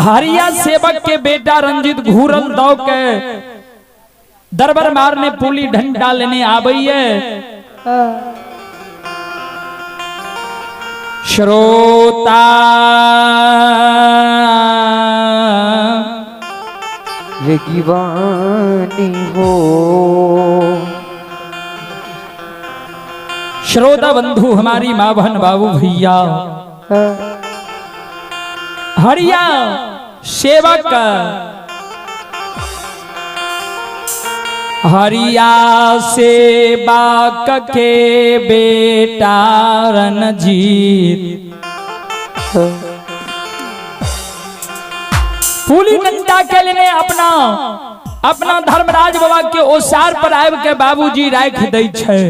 हरिया सेवक के बेटा रंजित घूरल दौ के दरबार मारने पुली डंडा लेने आबैये। श्रोता विज्ञानी हो, श्रोता बंधु हमारी माँ बहन बाबू भैया, हरिया सेवक हरिया सेवक के बेटा रणजीत पुली डंडा के लेने अपना धर्मराज बाबा के ओसार पर आब के बाबूजी राख दै छै।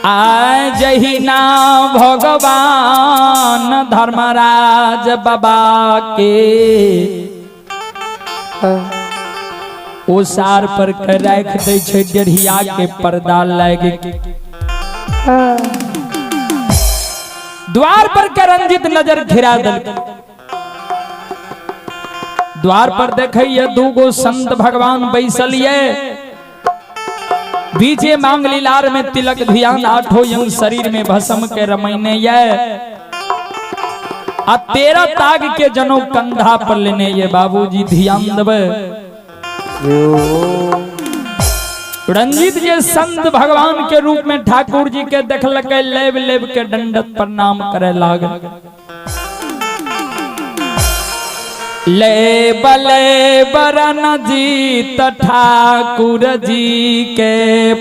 आय जही ना भगवान धर्मराज बाबा के ओसार पर राख दै छै, डेढ़िया के पर्दा लाग द्वार पर के रंजित नजर घिरा दल। द्वार पर देखिए दूगो संत भगवान बैसल ये, बीचे मांग लीलार में तिलक ध्यान, आठों यंग शरीर में भस्म के रमैने ये, आ 13 ताग के जनों कंधा पर लेने ये। बाबूजी ध्यान देवे, रंजीत जी संत भगवान के रूप में ठाकुर जी के देखलक, लेब लेब के दंडत प्रणाम करे लाग। लेब लेब रणजीत ठाकुर जी के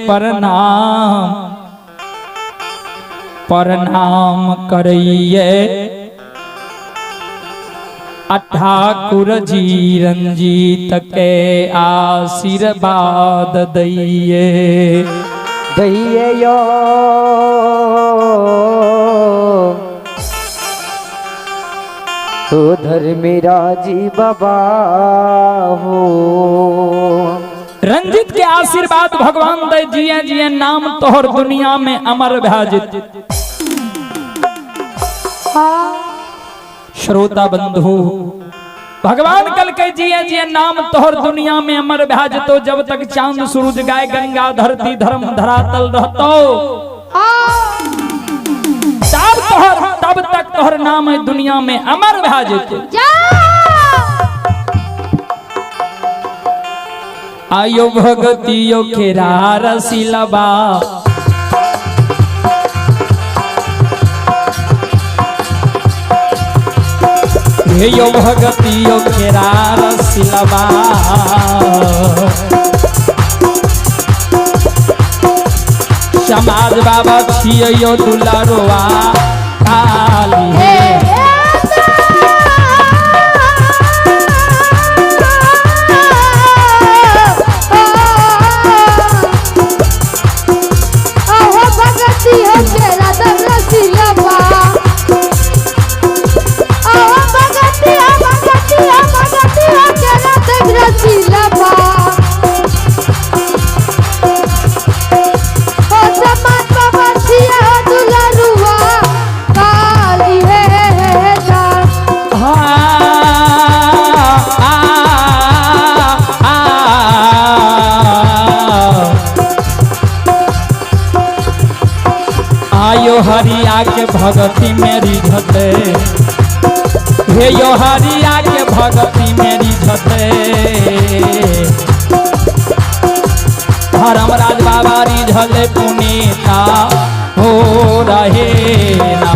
प्रणाम करिए। ठाकुर जी रंजीत के आशीर्वाद दैये यो। तो धर्मराजी बाबा हो, रंजीत के आशीर्वाद भगवान दे, जिये जिये नाम तोहर दुनिया में अमर भ्याजित। श्रोता बंधु भगवान कल के जिये जिये नाम तोहर दुनिया में अमर भ्याजतो, जब तक चांद सूरज गाय गंगा धरती धर्म धरातल रहतो, तब तक तोहर नाम है दुनिया में अमर भ्याजतो। आयो भगतियो खेरा रसिलबा, यो भगतियो खेरा रसिलबा, समाज बाबा छियो दुलारवा काली है। हरिया के भगती मेरी झते, हे यो हरिया के भगती मेरी झते, धर्मराज बाबा रिझले पुनीता हो रहे ना।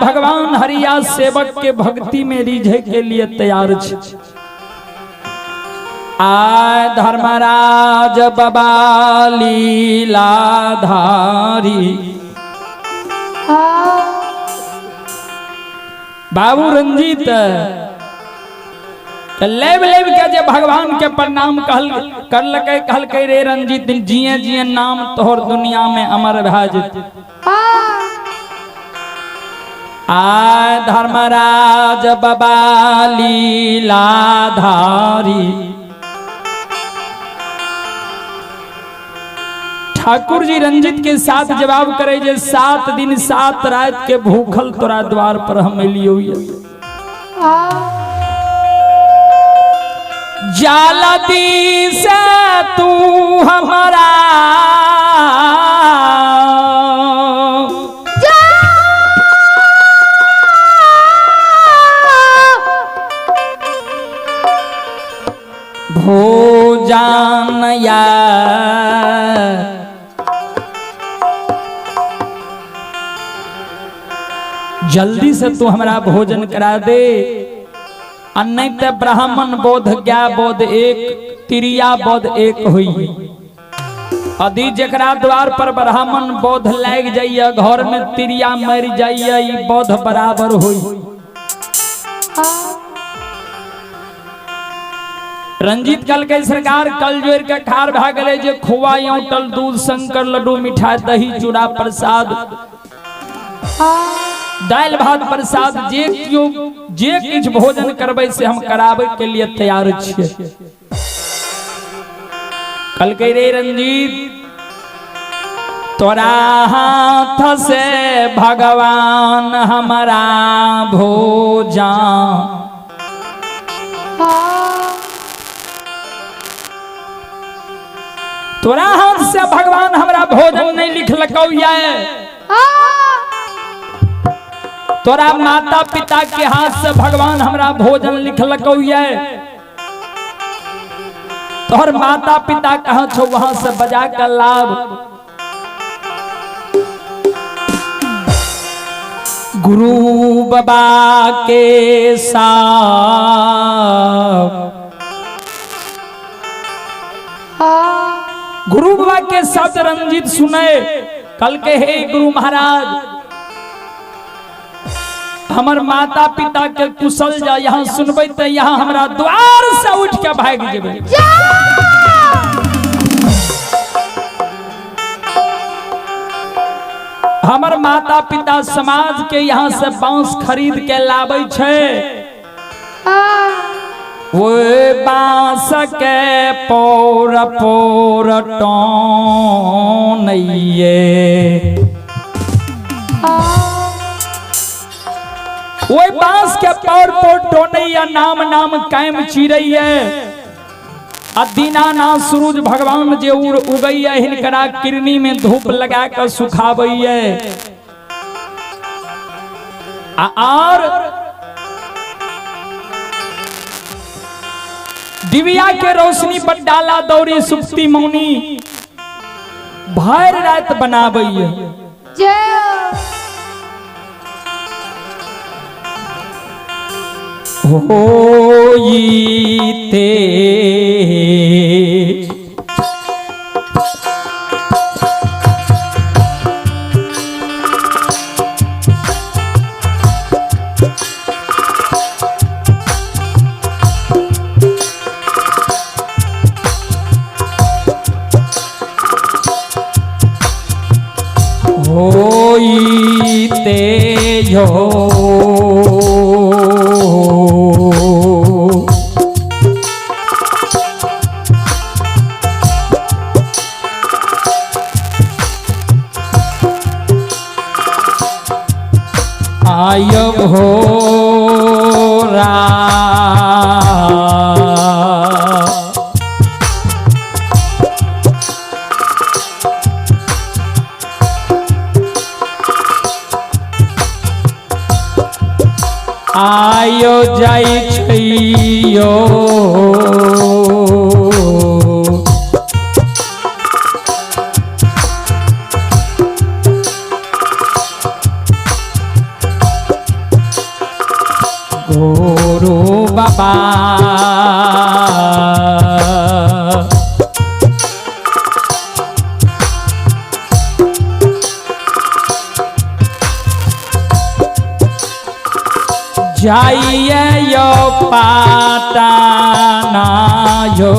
भगवान हरिया सेवक के भक्ति में रिझे के लिए तैयार छे। आय धर्मराज बाबा लीलाधारी, बाबू रंजीत लेब लेब के जे भगवान के प्रणाम कहल रे रंजीत जिए जिए नाम तोहर दुनिया में अमर भाजित आ धर्मराज बाबा लीलाधारी ठाकुर जी रंजीत के साथ जवाब करे जे 7 दिन 7 रात के भूखल तोरा द्वार पर हम लियो जालदी से तू हमारा भोजन या जल्दी से तू हमारा भोजन करा दे, नहीं तो ब्राह्मण बोध ज्ञा बोध एक तिरिया बोध एक हुई। यदि जकरा द्वार पर ब्राह्मण बोध लग जाइए घर में तिरिया मर जाइए बोध बराबर हुई। रंजीत कल के सरकार कल जोर के खार भा गए जे खोआ यूटल दूध शंकर लड्डू मिठाई दही चूड़ा प्रसाद दाल भात प्रसाद जे किछ भोजन करबे से हम कराबे के लिए तैयार छिए। कल के रे रंजीत तोरा हाथ से भगवान हमारा भोजन तोरा हाथ से भगवान हमारा भोजन नहीं लिखलकौ तोरा माता पिता के हाथ से भगवान हमारा भोजन लिखलकौ तोहर माता पिता कहाँ छो वहां से बजा कर लाभ। गुरु बाबा के साथ गुरु बाबा के शब्द रंजीत सुने कल के हे गुरु महाराज हमर माता पिता के कुशल जा यहाँ सुनबे तो यहाँ हमरा द्वार से उठ के भाग जेबे। हमर माता पिता समाज के यहाँ से बांस खरीद के लावे छे वो बांस के पोर पोर टोनइए वो बांस के पोर पोर टोनइया नाम नाम कायम चिरैया दीनानाथ सूरज भगवान जे उगैया हिनकरा किरनी में धूप लगा कर सुखावैया और दिव्या के रोशनी पर डाला दौरी सुप्ति मौनी भर रात बनावैया। होइते होइते यो आयो भोरा आयो जाई छियो गुरु बाबा जाइए यो पाटना यो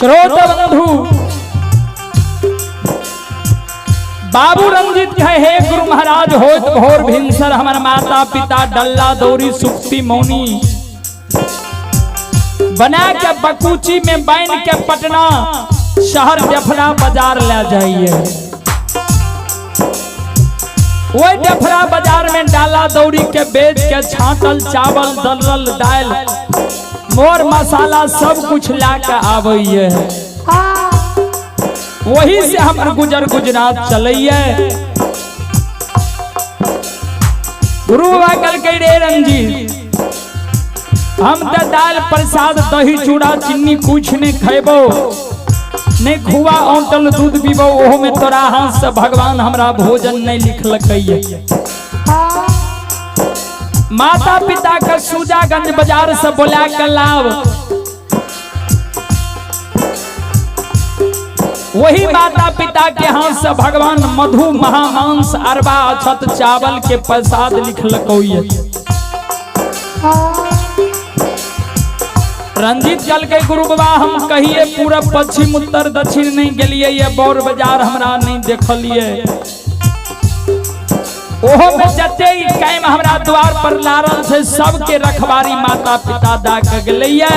श्रोत बंधु बाबू रंजित है, हे गुरु महाराज होत भोर भिनसर हमार माता पिता डल्ला दौरी सुक्ति मौनी बना के बकुची में बैन के पटना शहर डफरा बाजार ले जाइए। वही डफरा बाजार में डाला दौरी के बेच के छाटल चावल दलरल दाल मोर मसाला सब कुछ ला के आबैये। वही से हमर गुजर गुजरात चलैये। गुरु बाबा कल के रे रंजीत हम तो दाल प्रसाद दही चूड़ा चीनी कुछ नहीं खेबो नहीं खुआ औटल दूध पीबो ओहो में तोरा हाथ से भगवान हमरा भोजन नहीं लिखलकैये। माता पिता का सूजागंज बाजार से बोला के लाभ वही माता पिता के हाथ से भगवान मधु महामांस अरबा अछत चावल के प्रसाद लिखलकैये। रंजीत कल के गुरु बाबा हम कहिए पूरब पश्चिम उत्तर दक्षिण नहीं गेलिए ये बौर बाजार हमरा नहीं देखलिए। ओहो में जते कैम हमरा द्वार पर लारल से सबके रखवारी माता पिता दा के गेलिए।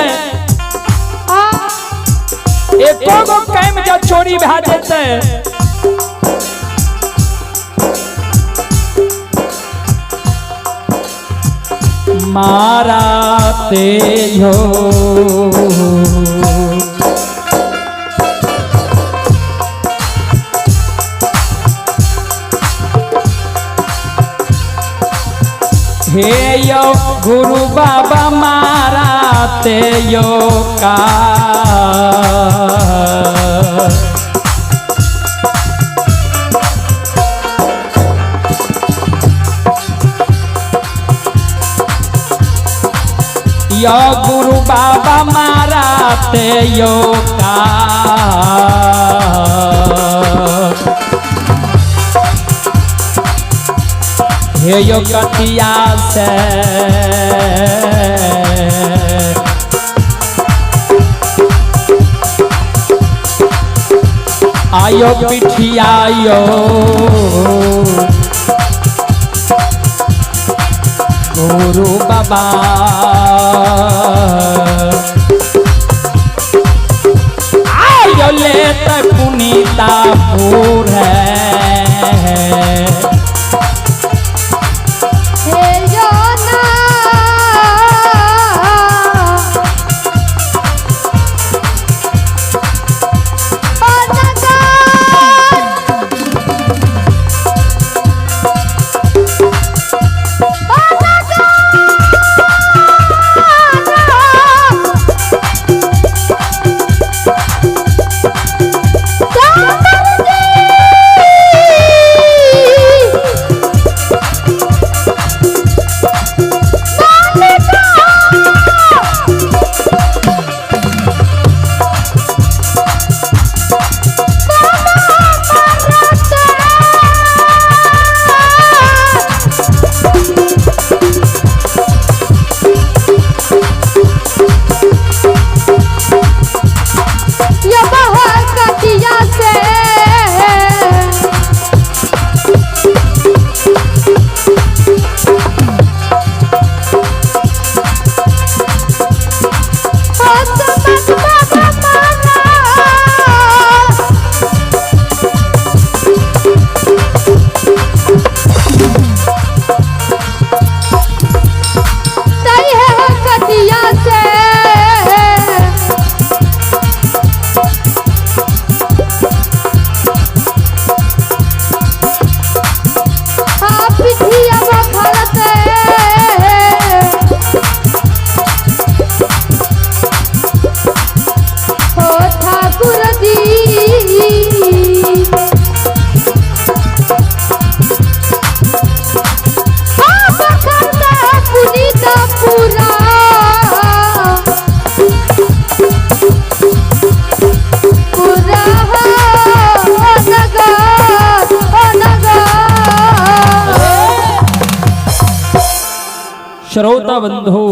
एको गो कैम जो चोरी भा जेते माराते हो। हे यो गुरु बाबा माराते यो का यो गुरु बाबा माराते यो का हे यो कटिया से आयो पिठिया यो गुरु बाबा आयो ले तक पुनीता पूर है। श्रोता बंधु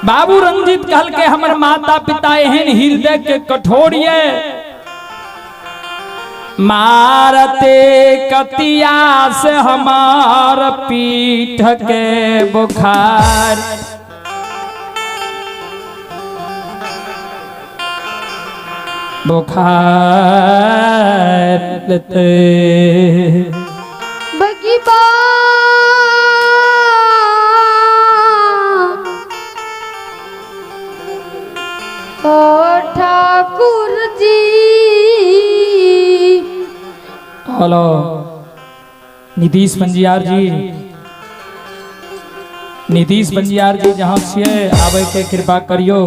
बाबू रंजीत कहल के हमर माता पिता एहन हृदय के कठोरिये मारते कतिया से हमार पीठ के बुखार लेते ठाकुर जी हेलो नीतीश पंजियार जी, नीतीश पंजियार जी जहां से आवे के कृपा करियो।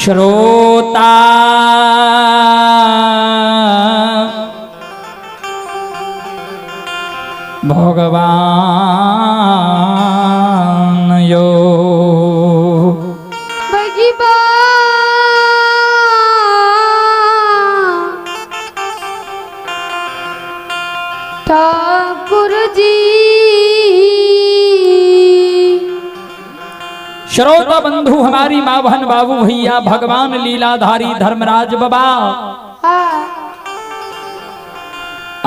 श्रोता भगवान यो ठाकुर जी। श्रोता बंधु हमारी माँ बहन बाबू भैया भगवान लीलाधारी धर्मराज बाबा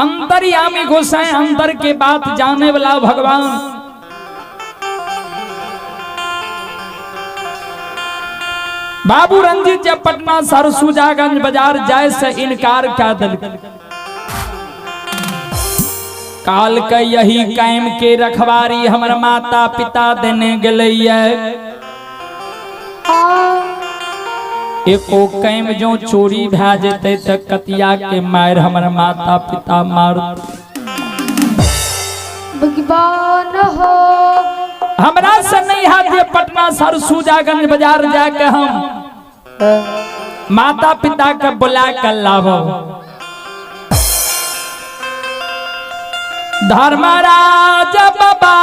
अंतर्यामी गोसाई अंतर के बात जाने वाला भगवान बाबू रंजीत जब पटना सरसूजागंज बाजार जाए से इनकार का दल काल के यही कैम के रखवारी हमर माता पिता देने गलैया एको कैम जो चोरी भै जेते त कतिया के मार हमर माता पिता मार भगवान हो हमरा से नहीं हाथ पटना सरसूजागंज बाजार जाके हम माता पिता के बुला कर लाभो धर्मराज बाबा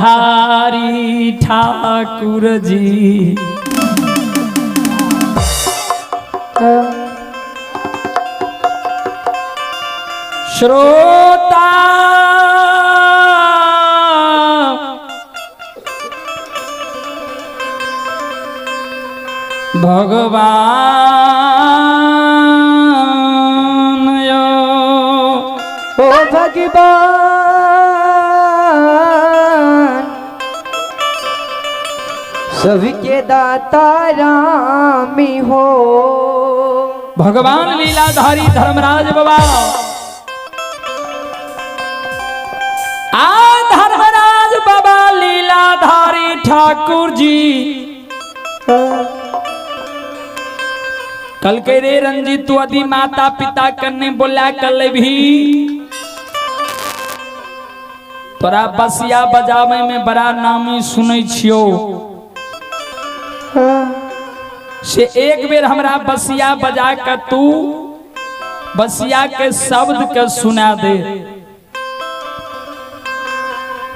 लीलाधारी ठाकुर जी श्रोता भगवान यो ओ भगवान सबके दाता रामी हो भगवान लीलाधारी धर्मराज बाबा आ धर्मराज बाबा लीलाधारी ठाकुर जी कल के रे रंजीत तू अधी माता पिता करने बोला कल भी तोरा बसिया बजावे में बड़ा नामी सुनै छियो से एक बेर हमरा बसिया बजा के तू बसिया के शब्द के सुना दे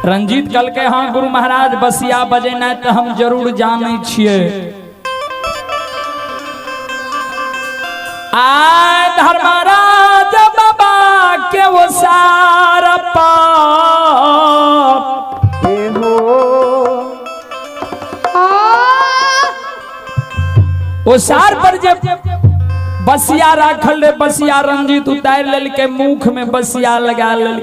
रंजीत कल के हाँ गुरु महाराज बसिया बजेना तो हम जरूर जाने छिए आ धर्मराज बाबा के वो सारा पाप हो वो सार पर जब बसिया राखल रे बसिया रंजीत उतार लेल के मुख में बसिया लगा लेल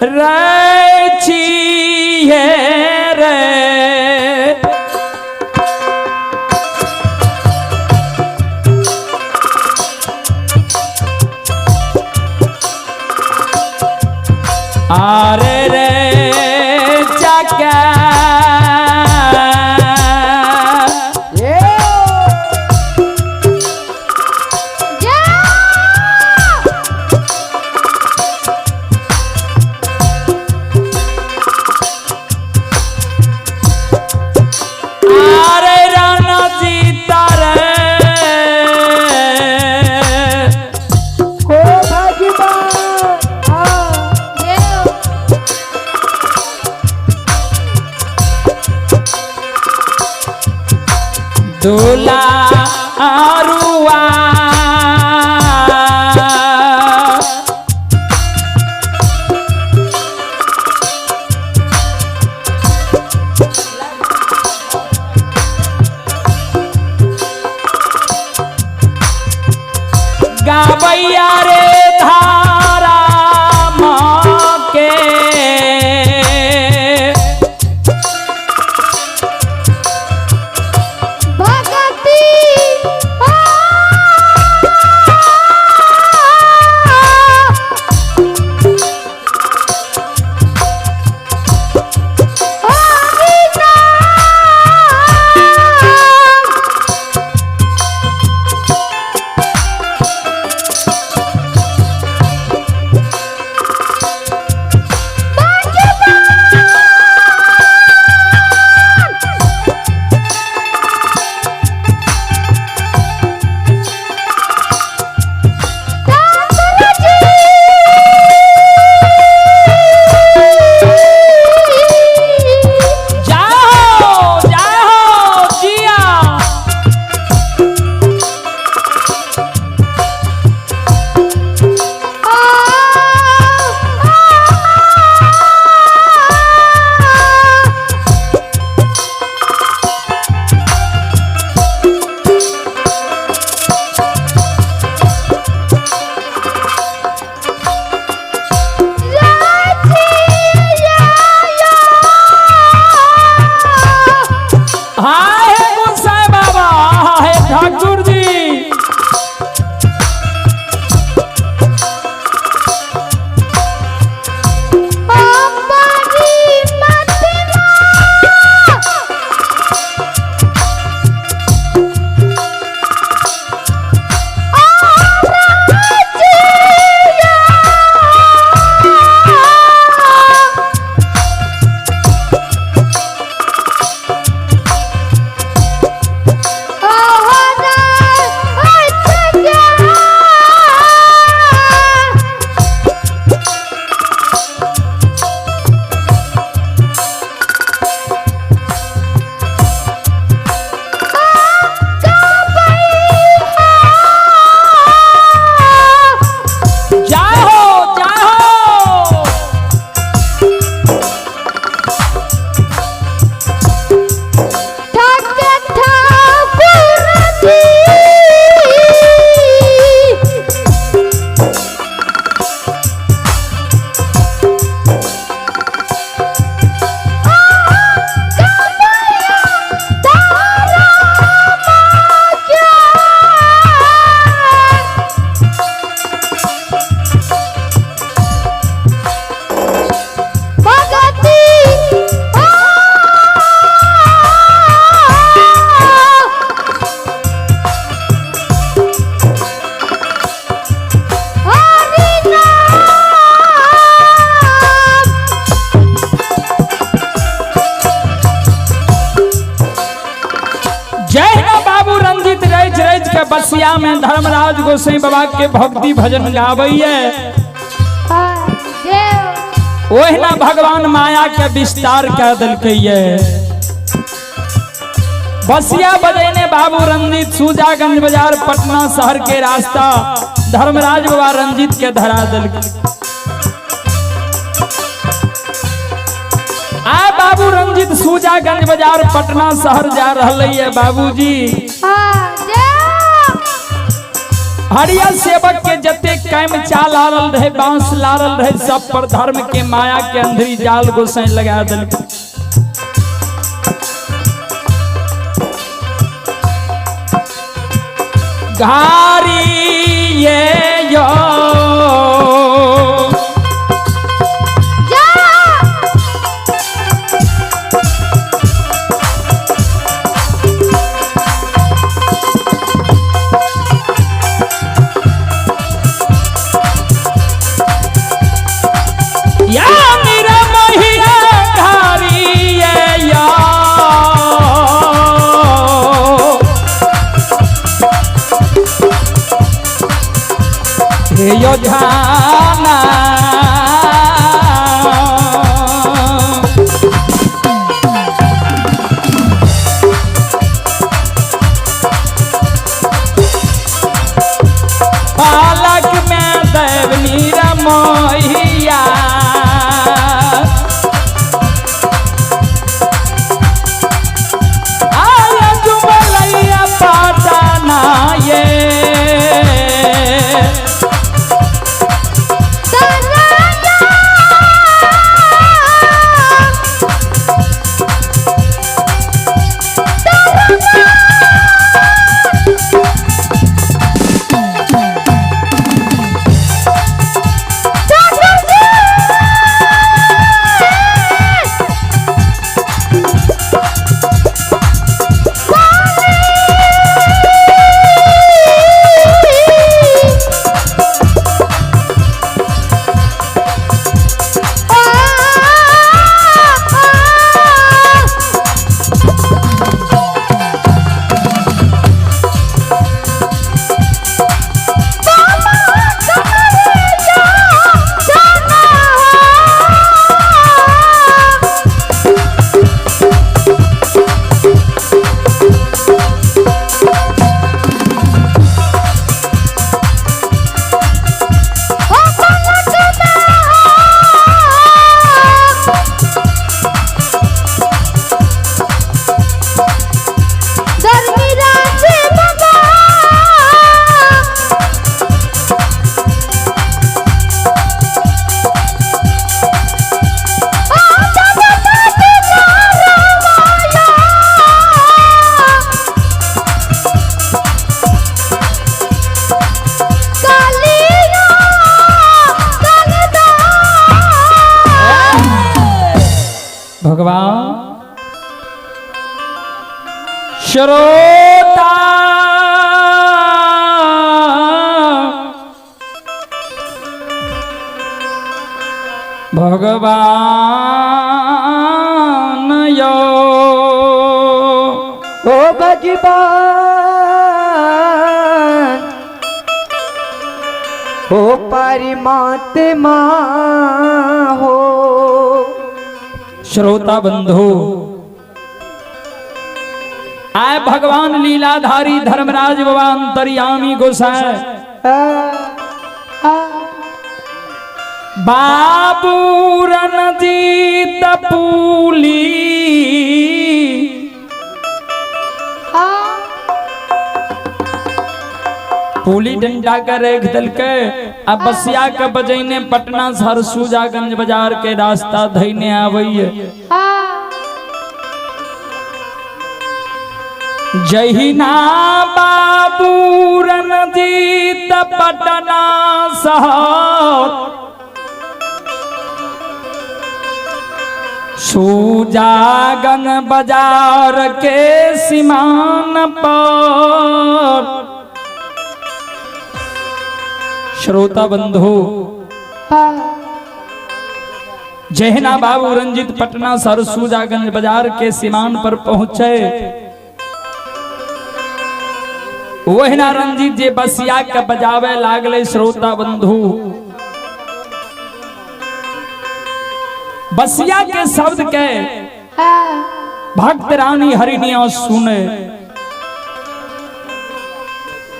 रे छिए रे आरे रे चाका दूल्हा आरुआ गावैया रे धारा माँ के भगती बसिया में धर्मराज गोसाई बाबा के भक्ति भजन गावैये। ओहिना भगवान माया के विस्तार कर दिलकैये। बसिया बजेने बाबू रंजीत सूजागंज बाजार पटना शहर के रास्ता धर्मराज बाबा रंजीत के धरा दिल। आ बाबू रंजीत सूजागंज बाजार पटना शहर जा रहे है बाबूजी। हरिया सेवक के जते कैम चाल लारल रहे बांस लारल रहे सब पर धर्म के माया के अंधेरी जाल गोसाई लगा दिल। घारी ये यो या मेरा महिया घारी ये यो यो ध्याना पालक में देवनी रमोहिया आया जुबलैया पाटाना ये भगवान श्रोता भगवान यो ओ भगवान ओ परमात्मा हो। श्रोता बंधु आए भगवान लीलाधारी धर्मराज बाबा अंतर्यामी गोसाई बाबू रणजीत पूली पूली डंडा का रेख दल के अब बसिया के बजैने पटना शहर सूजागंज बाजार के रास्ता धैने आवैये। जहिना बाबू रणजीत पटना शहर सूजागंज बाजार के सीमान पर श्रोता बंधु जहना बाबू रंजीत पटना शहर सूजागंज बाजार के सीमान पर पहुंचे वही रंजीत जे बसिया के बजावे लागले श्रोता बंधु। बसिया के शब्द के भक्त रानी हरिनिया सुने,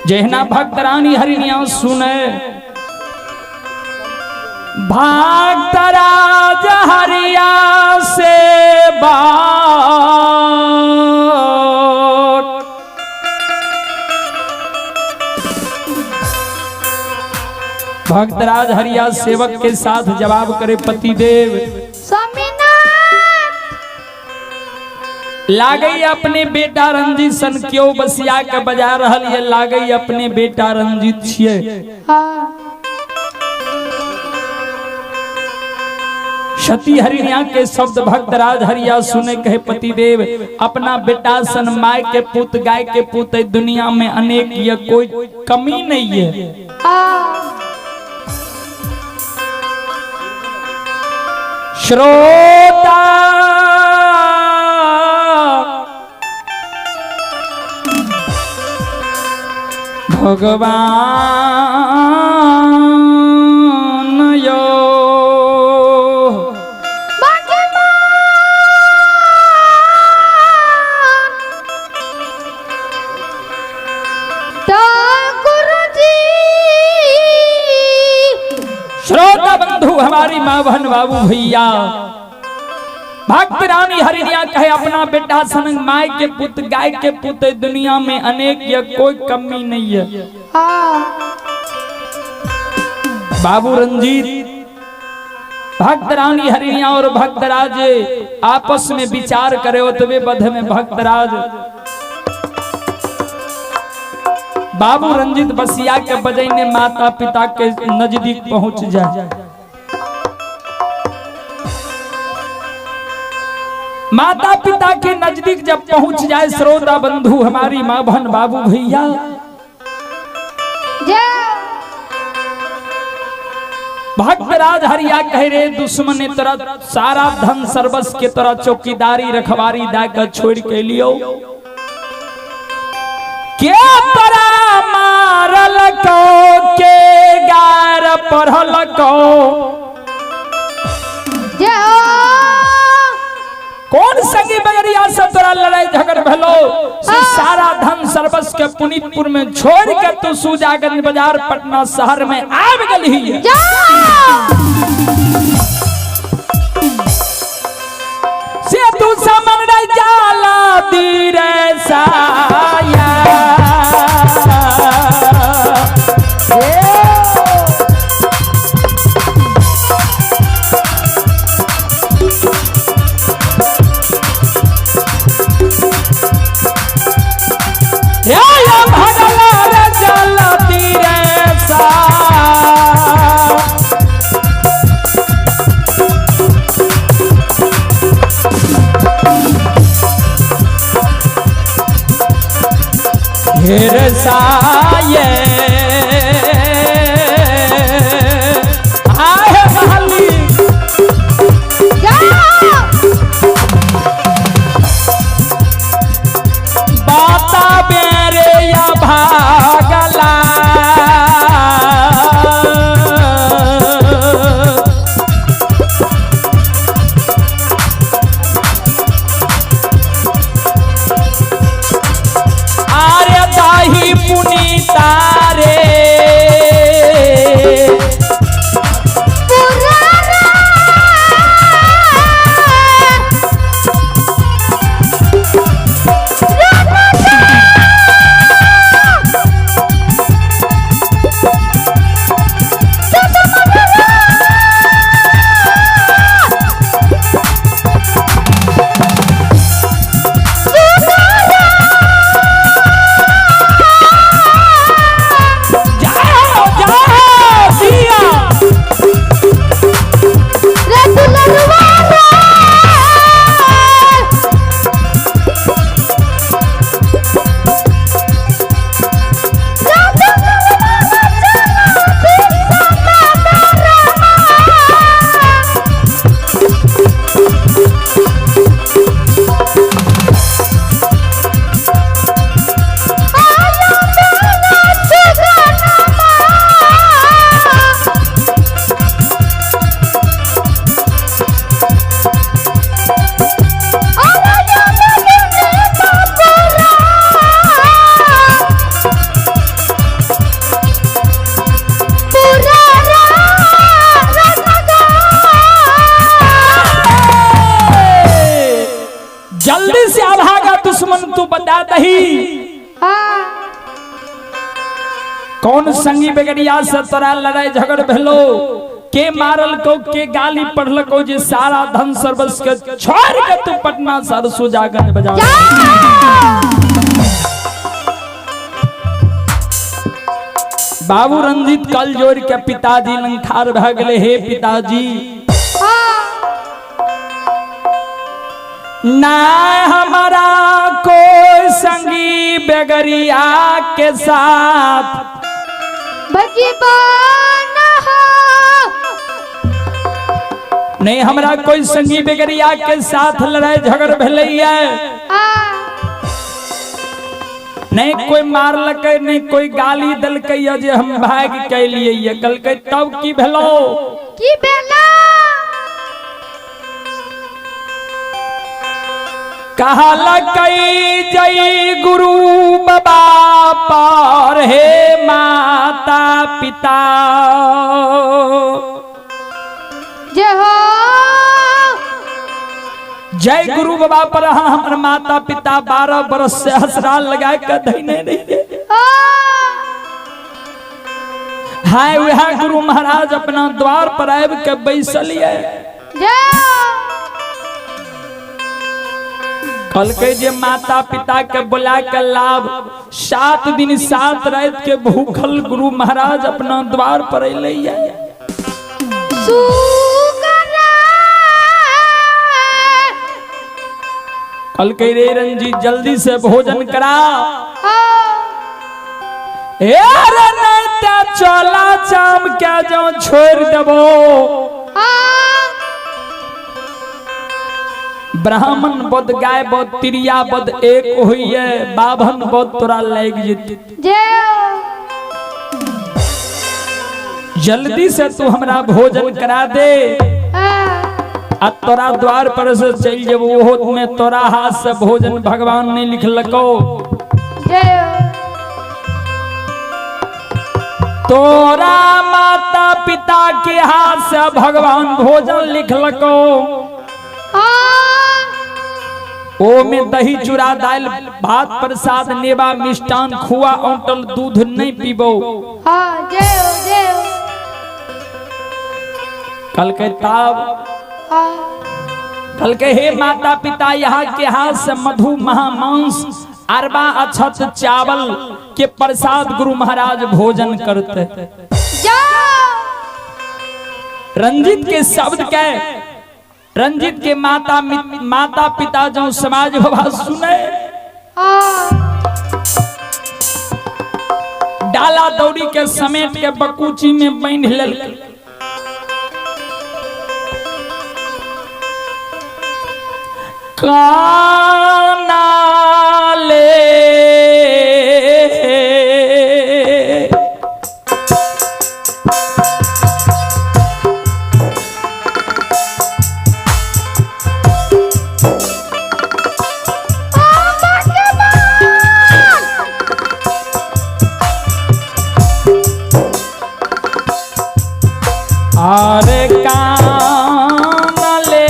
जहना भक्त रानी हरिनिया सुने, भक्त राज हरिया से भक्तराज हरिया सेवक के साथ जवाब करे पतिदेव लागई अपने बेटा रंजीत सन क्यों बसिया के बजा रहल ये, लागई अपने बेटा रंजीत छिए। सती हरिया के शब्द भक्तराज हरिया सुने कहे पतिदेव अपना बेटा सन माय के पुत गाय के पुत दुनिया में अनेक ये कोई कमी नहीं है। श्रोता भगवान यो श्रोता बंधु हमारी माँ बहन बाबू भैया भक्त रानी हरिनिया कहे अपना बेटा सन माय के पुत गाय के पुत दुनिया में अनेक ये कोई कमी नहीं है। बाबू रंजीत भक्त रानी हरिनिया और भक्तराज आपस में विचार करे उतवे बध में भक्तराज बाबू रंजीत बसिया के बजैने माता पिता के नजदीक पहुंच जाए। माता पिता के नजदीक जब पहुंच जाए श्रोता बंधु हमारी माँ बहन बाबू भैया भक्तराज हरिया कह रहे दुश्मन ने तोरा सारा धन सर्वस के तोरा चौकीदारी रखवारी दाकर छोड़ के लियो क्या तोरा मारल को के गार पढ़ल को कौन संगी बगरिया से तोरा लड़ाई झगड़ भलो से सारा धन सर्वस के पुनीतपुर में छोड़ के तू सुजागंज बाजार पटना शहर में आब गली से तू समन जाला तीरे साया घेर साये आए महली बाता बेरे या भागला पुनीता तू बता दही हाँ कौन संगी बेगरिया से तोरा लड़ाई झगड़ भेलो के मारल को के गाली पढ़ल को जे सारा धन सर्वस के छोड़ के तू पटना सरसो जागन बजा बाबू रंजीत कल जोड़ के पिताजी लंखार भा गए हे पिताजी ना हमारा कोई संगी बेगरिया के साथ भगवान हो नहीं हमरा कोई संगी बेगरिया के साथ लड़ाई झगड़ भैया नहीं कोई मारलक नहीं कोई गाली दलक जे हम भाग के लिए कल के तब की भेलो की भेलो कहलक जय गुरु बाबा पर हे माता पिता जय हो जय गुरु बाबा पर हमारे माता पिता 12 बरस से हसरा लगा के धैने नहीं हाय वह गुरु महाराज अपना द्वार पर आब के बैसलिए कल के जे माता पिता के बुला के लाभ 7 दिन 7 रात के भूखल गुरु महाराज अपना द्वार पर अइले कल के रे रंजीत जल्दी से भोजन करा रे नहीं चला चाम क्या जो छोड़ देबो ब्राह्मण बद गाय बद तिरिया बद एक हुई है बाभन बद तोरा लग जीत जल्दी से तू हमरा भोजन करा दे आ तोरा द्वार पर से चल जेबो ओहो में तोरा हाथ से भोजन भगवान ने लिखलको तोरा माता पिता के हाथ से भगवान भोजन लिखलको ओ में दही चूड़ा दाल भात प्रसाद नेवा मिष्टान खुआ औटल दूध नहीं पीबो कल के ताब कल के हे माता पिता यहाँ के हाथ से मधु महामांस अरबा अछत चावल के प्रसाद गुरु महाराज भोजन करते रंजीत के शब्द के रंजीत के माता पिता जो समाज बाबा सुने डाला दौड़ी के समेट के बकुची में बांध ले काना ले अरे कान ले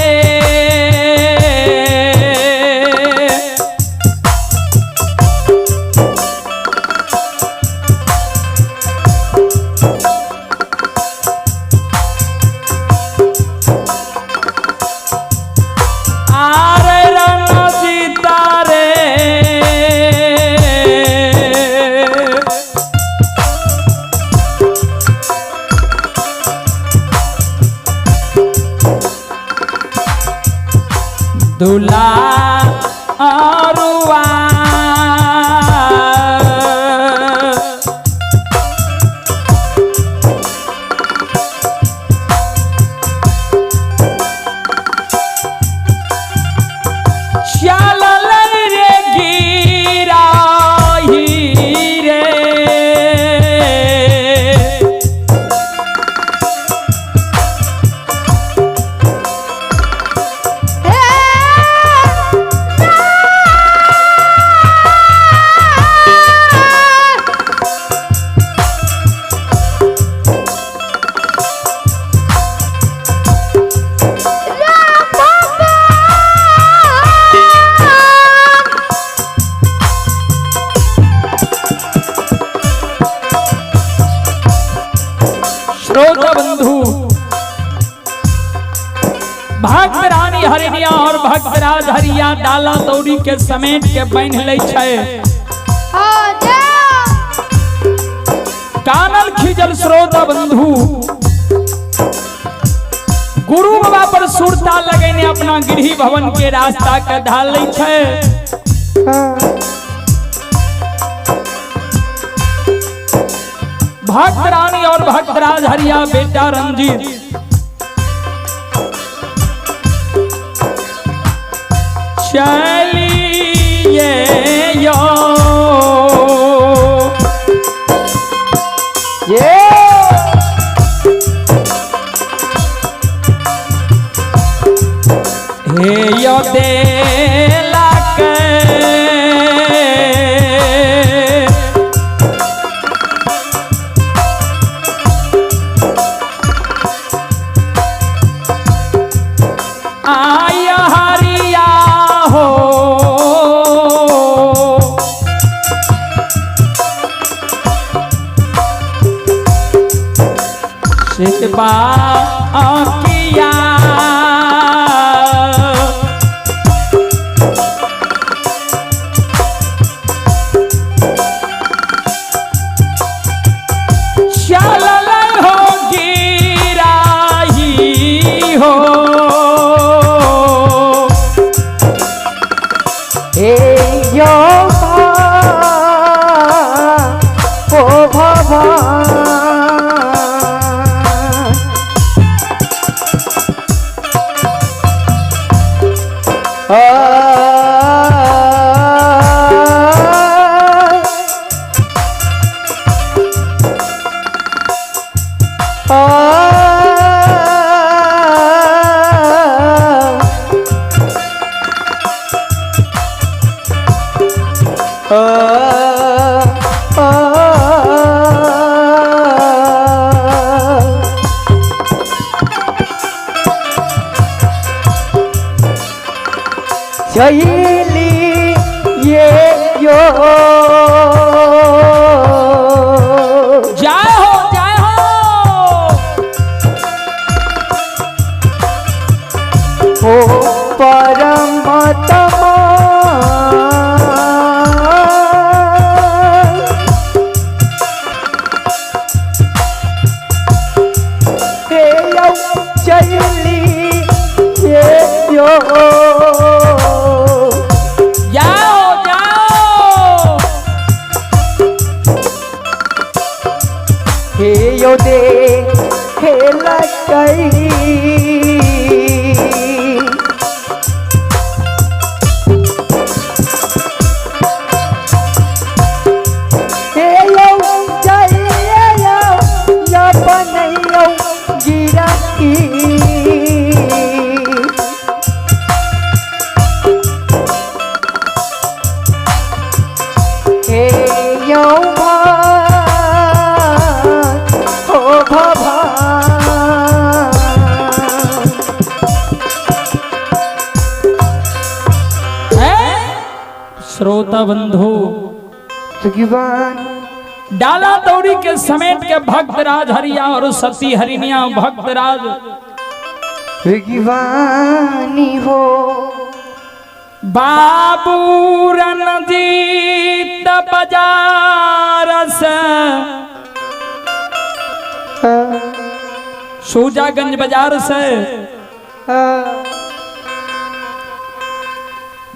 दूल्हा अरुआ चल रे गिरा रे भक्त रानी हरिया और भक्त राज हरिया डाला दौड़ी के समेट के बांध ले छे। कानल खिजल श्रोता बंधु गुरु बाबा पर सुरता लगेने अपना गृह भवन के रास्ता के ढाल ले छे। भक्त रानी और भक्त राज हरिया बेटा रंजीत चलिए यो हे यो देला के आया हरिया हो शिवा किया चली ये यो जय हो परमतमा हे यो चली ये यो हे यो दे खेला कई हे यो जाइए या बनैयो गिरा की हे यो श्रोता बंधु भगवान डाला दौड़ी के समेट के भक्त राज हरिया और सती हरिनिया भक्त राज भगवानी हो बाबू रणजीत बाजार से सूजागंज बाजार से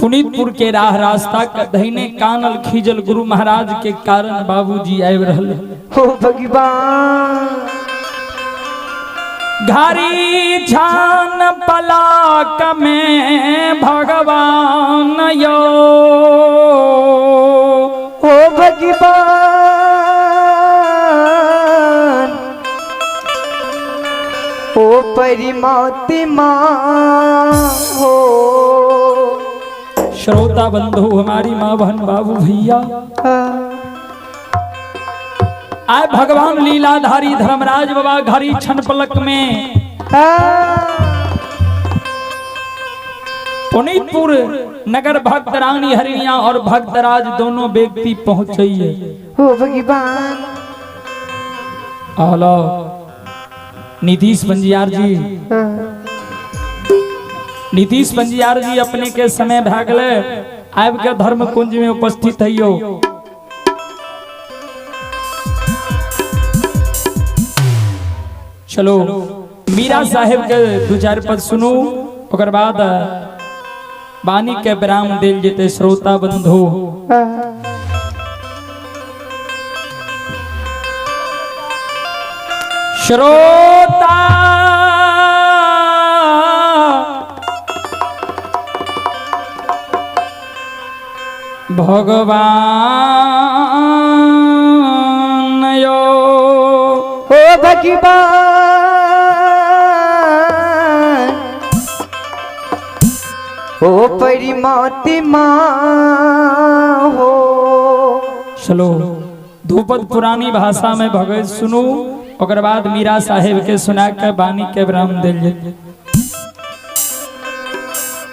पुनीतपुर के राह रास्ता का दहीने कानल खीजल गुरु महाराज के कारण बाबूजी आए रहले हो भगवान घारी छान पलाक में भगवान यो हो भगवान हो परिमात्मा हो श्रोता बंधु हमारी माँ बहन बाबू भैया आए भगवान लीलाधारी धर्मराज बाबा घारी छन पलक में पुनीतपुर नगर भक्त रानी हरिया और भक्तराज दोनों व्यक्ति पहुंचे हो भगवान आलो नीतीश बंजियार जी नीतीश पंजियार जी अपने के समय भागले आब के धर्म कुंज में उपस्थित है। चलो मीरा साहेब के दो चार पद सुनू, ओकर बाद बानी के विराम दिल जेते श्रोता बंधु। श्रोता भगवान यो हो भगवान हो परमात्मा हो। चलो धूपद पुरानी भाषा में भगवत सुनू, ओकर बाद मीरा साहेब के सुना के बानी के विराम दिल जेते।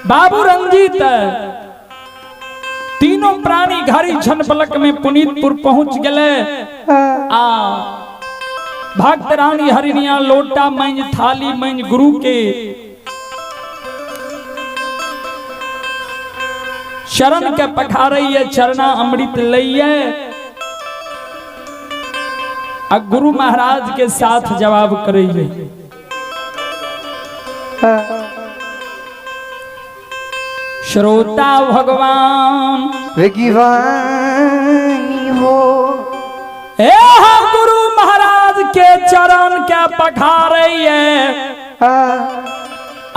बाबू रंजीत तीनों प्राणी घरी छन पलक में पुनीतपुर पहुंच गए। आ भक्त रानी हरिनिया लोटा मंज थाली मंज गुरु के शरण के पखारइए चरना अमृत लइए आ गुरु महाराज के साथ जवाब करिए। श्रोता भगवान भगवानी हो ए गुरु महाराज के चरण के पखारइए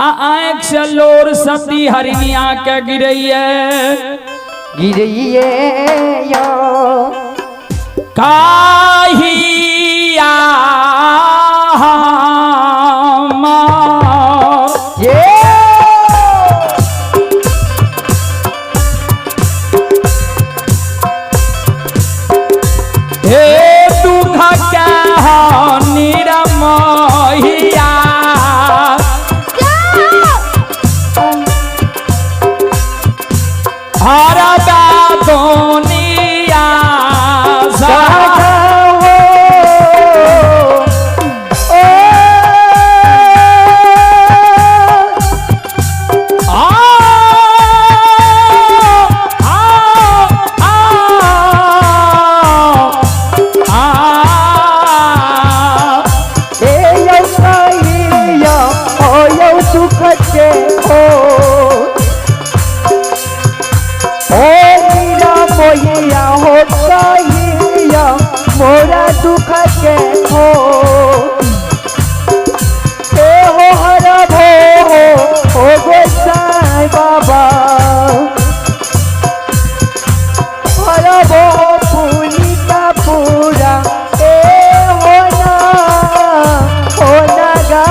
आँख से लोर सती हरिनिया के गिरइए गिरइए यो काहिया मोरा दुख के हो ए हो हर भो गोसाई बाबा हर भो फूली का पूरा ए हो ना गा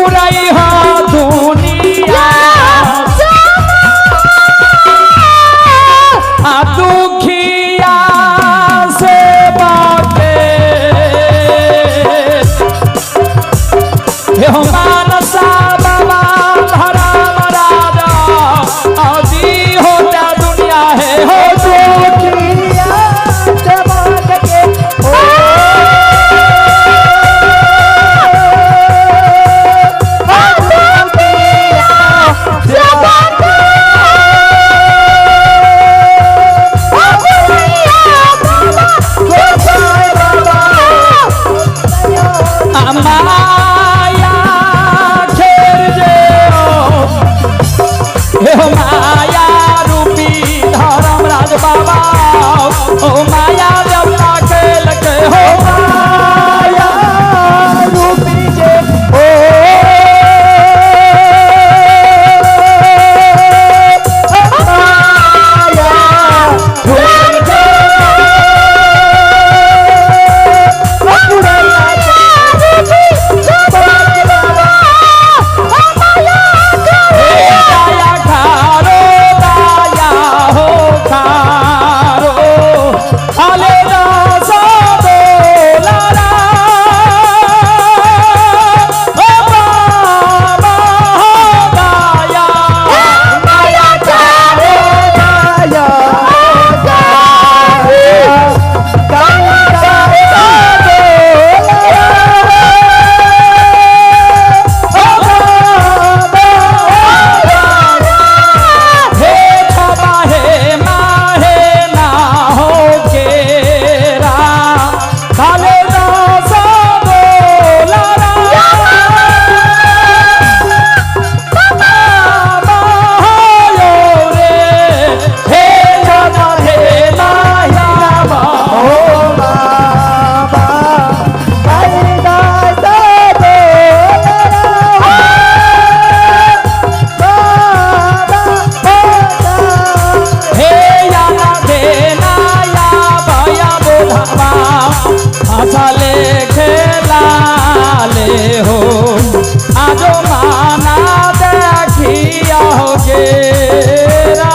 पुरई हो दुनिया आ दुखिया से बाटे हे हो मानसा बाबा धरा राजा आदि होता दुनिया है हो दुखिया से बात के माया खेर जे हो माया रूपी धर्म राज बाबा ओ माया देवता खेल के हो माया रूपी जे हो आजो माना देखिया हो गेरा।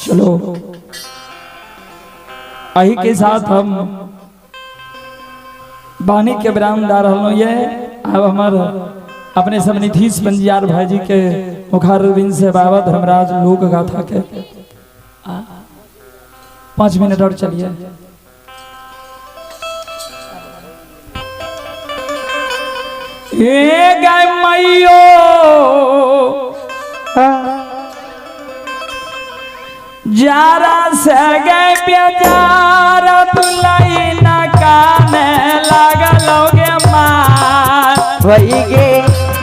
चलो अही के साथ हम बानी के बरामदार हलो ये अब हमार अपने सब निधीश बंजियार भाई जी के मुखारबिन से बाबा धर्मराज लोक गाथा के 5 मिनट और चलिए। गए मैयो जारा से गए बेजार तुलई न काने लगलोगे मार वही गे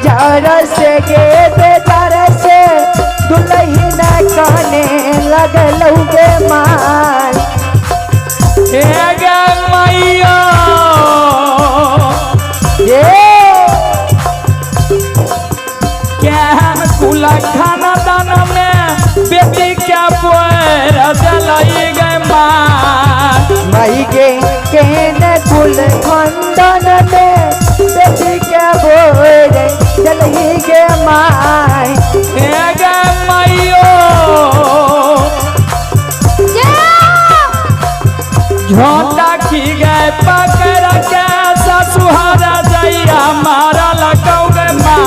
जारा से गे बेजार से दुलही न काने लगलोगे मार। गए मैयो कुला खाना दाना में बेटी क्या पुएर जलाई गए माँ माई के कहने कुल खानदान में बेटी क्या पुएर जलाई गए माई। गए माइयो झोंटा की गए पकड़ के ससुहारा जैया मारा लगाओ गए माँ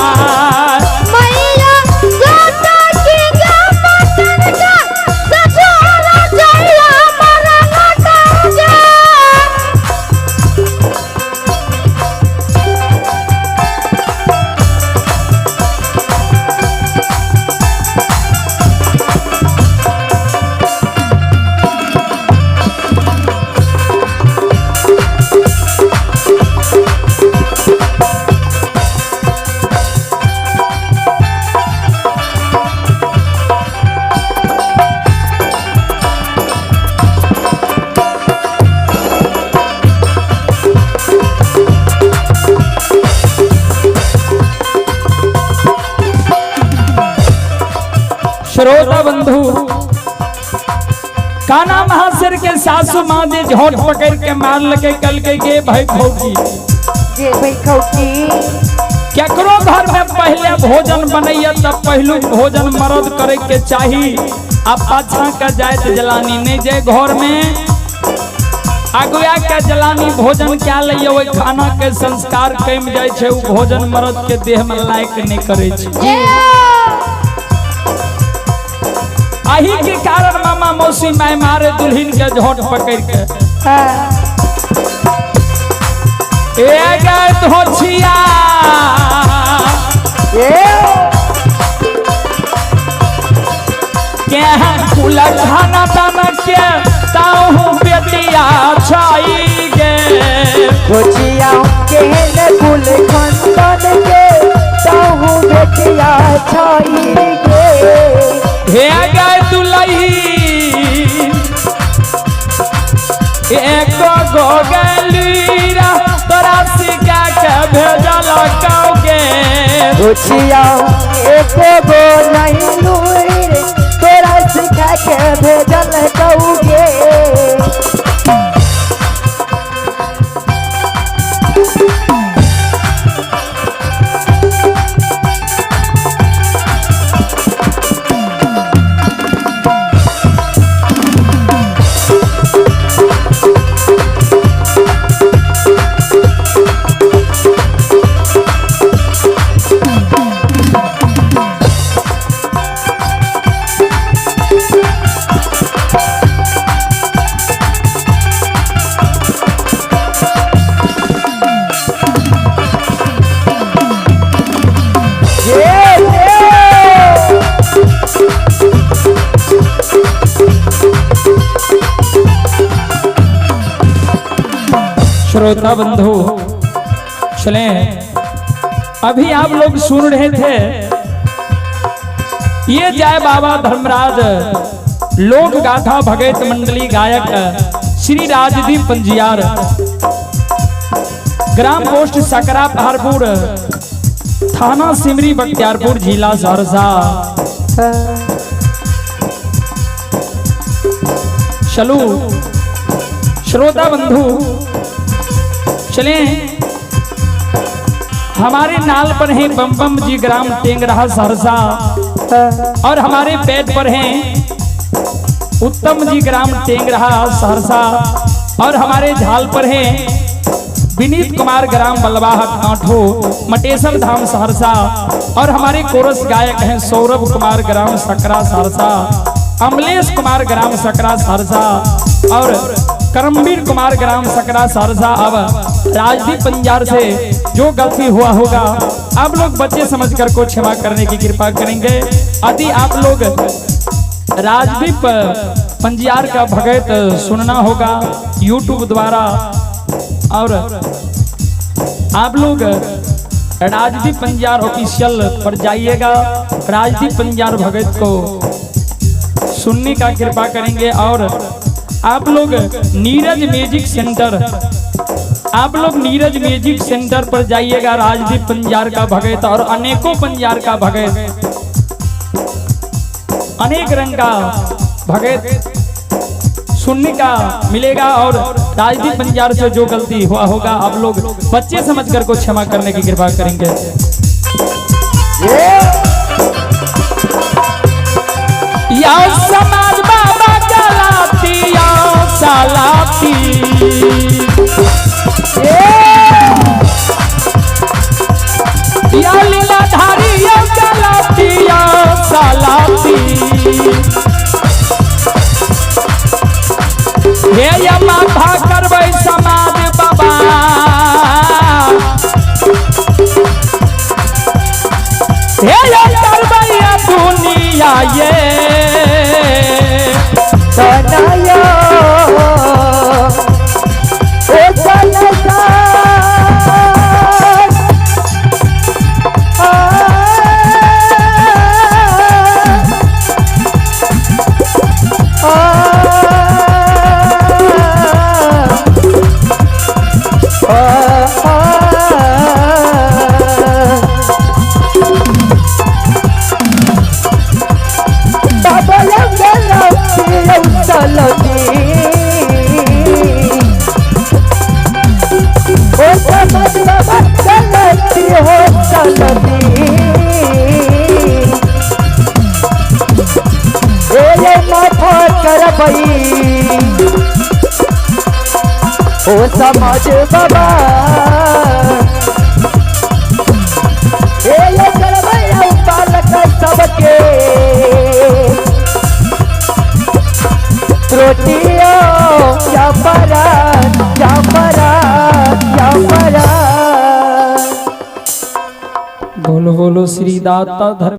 श्रोता बंधु काना महाशर के सासू माँ ने झोट पकड़ के मार लगे कल के भाई भौजी जे भैखौटी केकरो घर में पहले भोजन बनैया तब पहलू भोजन मर्द करे के चाही। अब पाछा का जायत जलानी नहीं जे घर में अगुआ के जलानी भोजन क्या लिये ओइ खाना के संस्कार कम जाय छे उ भोजन मर्द के देह में लायक नहीं करे छे। आही के कारण मामा मौसी माय मारे दुल्हन के झोट पकड़ के एक धोछिया के कुला खाना दाना के ताऊ बेटिया छाई गे धोछिया के ने कुल खंडन के ताऊ बेटिया छाई गे हे गए दुलही एक गो गलीरा तोरा सिका के भेजल कौगे धोछिया एक गो नहीं लूर तोरा सिखा के भेजल कौगे श्रोता बंधु चले अभी आप लोग सुन रहे थे ये जय बाबा धर्मराज लोक गाथा भगत मंडली गायक श्री राजदीप पंजियार ग्राम पोस्ट सकरा पहाड़पुर थाना सिमरी बख्तियारपुर जिला सहरसा। चलो श्रोता बंधु चले हमारे नाल पर हैं बम बम जी ग्राम टेंगरा सहरसा और हमारे पेट पर हैं उत्तम जी ग्राम टेंगरा सहरसा और हमारे झाल पर हैं विनीत कुमार ग्राम बलवाहा कांठो मटेश्वर धाम सहरसा और हमारे कोरस गायक हैं सौरभ कुमार ग्राम सकरा सहरसा, अमलेश कुमार ग्राम सकरा सहरसा और करमवीर कुमार ग्राम सकरा सहरसा। अब राजदीप पंजार से जो गलती हुआ होगा आप लोग बच्चे समझकर को क्षमा करने की कृपा करेंगे। यदि आप लोग राजदीप पंजार का भगत सुनना होगा YouTube द्वारा और आप लोग राजदीप पंजार ऑफिशियल पर जाइएगा, राजदीप पंजार भगत को सुनने का कृपा करेंगे। और आप लोग नीरज म्यूजिक सेंटर पर जाइएगा, राजदीप पंजार का भगत और अनेकों पंजार का भगत, अनेक रंग का भगत सुनने का मिलेगा। और राजदीप पंजार से जो गलती हुआ होगा आप लोग बच्चे समझकर को क्षमा करने की कृपा करेंगे। या समाज बाबा गलाती या सालाती, या लीलाधारी या गलाती या सालाती, ये माथा करबै समाज बाबा, ये करबै दुनिया ये सनाया ओ सनसा ओ समझ बाबा ये करवैया बालक सबके रोटियो क्या परा क्या परा क्या परा। बोलो बोलो श्री दाता धर्म